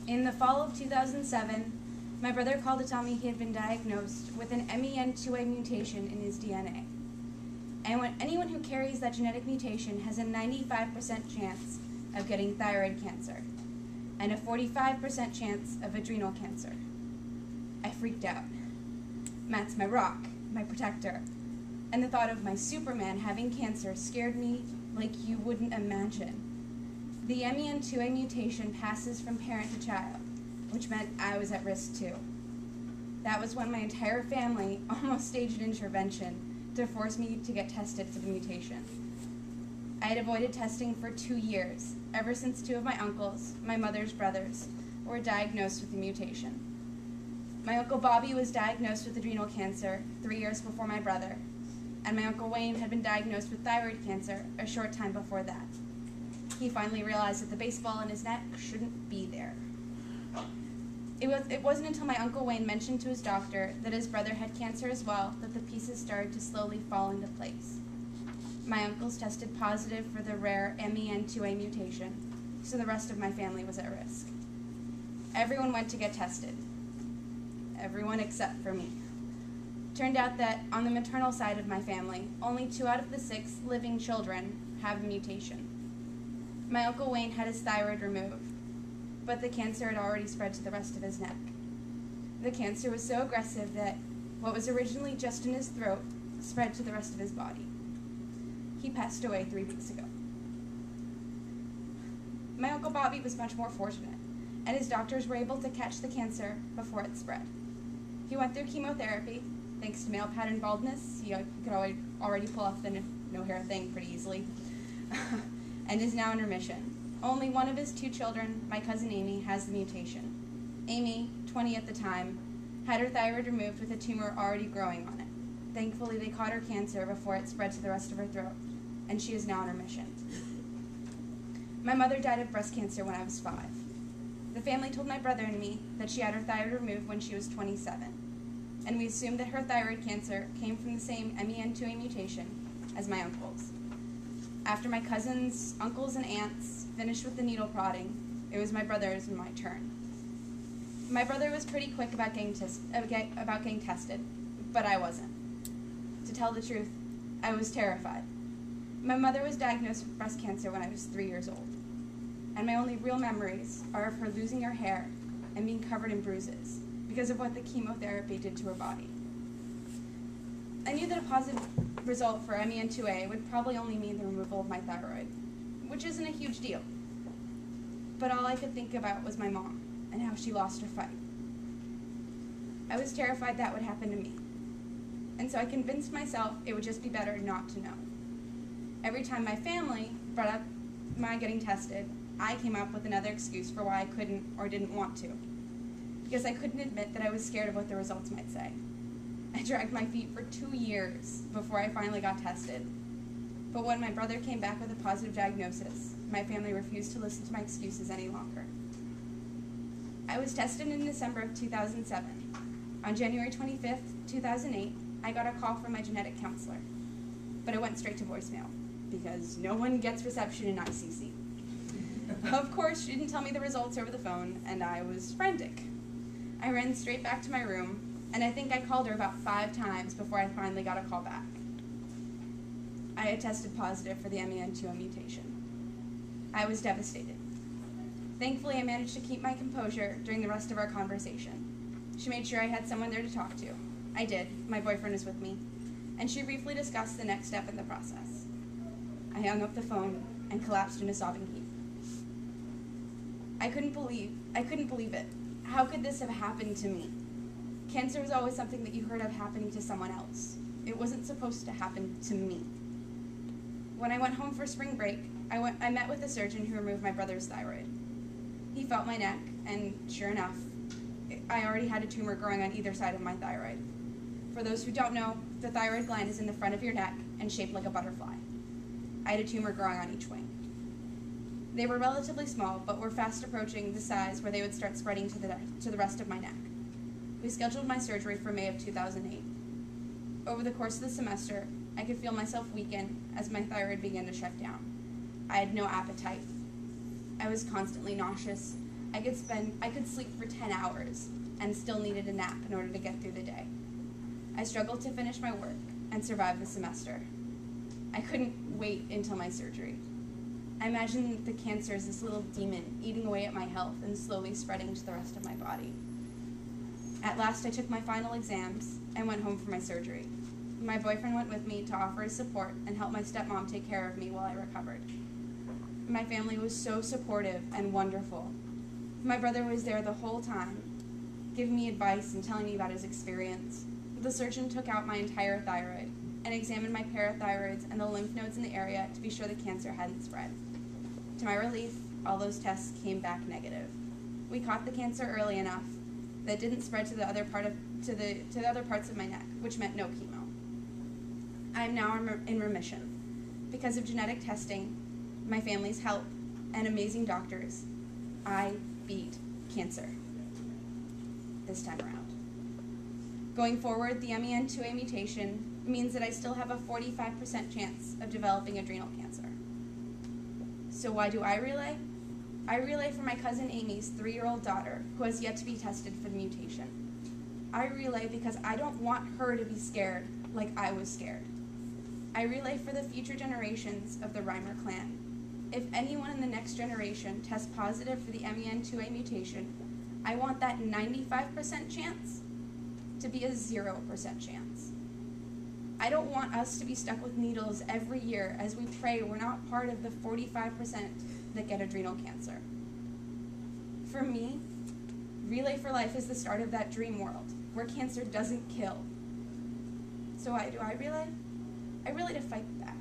In the fall of 2007, my brother called to tell me he had been diagnosed with an MEN2A mutation in his DNA. And anyone who carries that genetic mutation has a 95% chance of getting thyroid cancer and a 45% chance of adrenal cancer. I freaked out. Matt's my rock, my protector, and the thought of my Superman having cancer scared me like you wouldn't imagine. The MEN2A mutation passes from parent to child, which meant I was at risk too. That was when my entire family almost staged an intervention to force me to get tested for the mutation. I had avoided testing for 2 years, ever since 2 of my uncles, my mother's brothers, were diagnosed with the mutation. My Uncle Bobby was diagnosed with adrenal cancer 3 years before my brother, and my Uncle Wayne had been diagnosed with thyroid cancer a short time before that. He finally realized that the baseball in his neck shouldn't be there. It wasn't until my Uncle Wayne mentioned to his doctor that his brother had cancer as well that the pieces started to slowly fall into place. My uncles tested positive for the rare MEN2A mutation, so the rest of my family was at risk. Everyone went to get tested. Everyone except for me. Turned out that on the maternal side of my family, only 2 out of the 6 living children have the mutation. My Uncle Wayne had his thyroid removed, but the cancer had already spread to the rest of his neck. The cancer was so aggressive that what was originally just in his throat spread to the rest of his body. He passed away 3 weeks ago. My Uncle Bobby was much more fortunate, and his doctors were able to catch the cancer before it spread. He went through chemotherapy. Thanks to male pattern baldness, he could already pull off the no hair thing pretty easily, and is now in remission. Only one of his 2 children, my cousin Amy, has the mutation. Amy, 20 at the time, had her thyroid removed with a tumor already growing on it. Thankfully, they caught her cancer before it spread to the rest of her throat, and she is now in remission. My mother died of breast cancer when I was 5. The family told my brother and me that she had her thyroid removed when she was 27, and we assumed that her thyroid cancer came from the same MEN2A mutation as my uncle's. After my cousins, uncles, and aunts finished with the needle prodding, it was my brother's and my turn. My brother was pretty quick about getting tested, but I wasn't. To tell the truth, I was terrified. My mother was diagnosed with breast cancer when I was 3 years old, and my only real memories are of her losing her hair and being covered in bruises because of what the chemotherapy did to her body. I knew that a positive result for MEN2A would probably only mean the removal of my thyroid, which isn't a huge deal. But all I could think about was my mom and how she lost her fight. I was terrified that would happen to me, and so I convinced myself it would just be better not to know. Every time my family brought up my getting tested, I came up with another excuse for why I couldn't or didn't want to, because I couldn't admit that I was scared of what the results might say. I dragged my feet for 2 years before I finally got tested. But when my brother came back with a positive diagnosis, my family refused to listen to my excuses any longer. I was tested in December of 2007. On January 25th, 2008, I got a call from my genetic counselor, but it went straight to voicemail because no one gets reception in ICC. Of course, she didn't tell me the results over the phone, and I was frantic. I ran straight back to my room, and I think I called her about 5 times before I finally got a call back. I had tested positive for the MEN2A mutation. I was devastated. Thankfully, I managed to keep my composure during the rest of our conversation. She made sure I had someone there to talk to. I did. My boyfriend was with me, and she briefly discussed the next step in the process. I hung up the phone and collapsed in a sobbing heap. I couldn't believe it. How could this have happened to me? Cancer was always something that you heard of happening to someone else. It wasn't supposed to happen to me. When I went home for spring break, I met with a surgeon who removed my brother's thyroid. He felt my neck, and sure enough, I already had a tumor growing on either side of my thyroid. For those who don't know, the thyroid gland is in the front of your neck and shaped like a butterfly. I had a tumor growing on each wing. They were relatively small, but were fast approaching the size where they would start spreading to the rest of my neck. We scheduled my surgery for May of 2008. Over the course of the semester, I could feel myself weaken as my thyroid began to shut down. I had no appetite. I was constantly nauseous, I could sleep for 10 hours and still needed a nap in order to get through the day. I struggled to finish my work and survive the semester. I couldn't wait until my surgery. I imagined the cancer as this little demon eating away at my health and slowly spreading to the rest of my body. At last, I took my final exams and went home for my surgery. My boyfriend went with me to offer his support and help my stepmom take care of me while I recovered. My family was so supportive and wonderful. My brother was there the whole time, giving me advice and telling me about his experience. The surgeon took out my entire thyroid and examined my parathyroids and the lymph nodes in the area to be sure the cancer hadn't spread. To my relief, all those tests came back negative. We caught the cancer early enough that it didn't spread to the other parts of my neck, which meant no chemo. I am now in remission. Because of genetic testing, my family's help, and amazing doctors, I beat cancer this time around. Going forward, the MEN2A mutation means that I still have a 45% chance of developing adrenal cancer. So why do I relay? I relay for my cousin Amy's 3-year-old daughter who has yet to be tested for the mutation. I relay because I don't want her to be scared like I was scared. I relay for the future generations of the Reimer clan. If anyone in the next generation tests positive for the MEN2A mutation, I want that 95% chance to be a 0% chance. I don't want us to be stuck with needles every year as we pray we're not part of the 45% that get adrenal cancer. For me, Relay for Life is the start of that dream world where cancer doesn't kill. So why do I relay? I relay to fight back.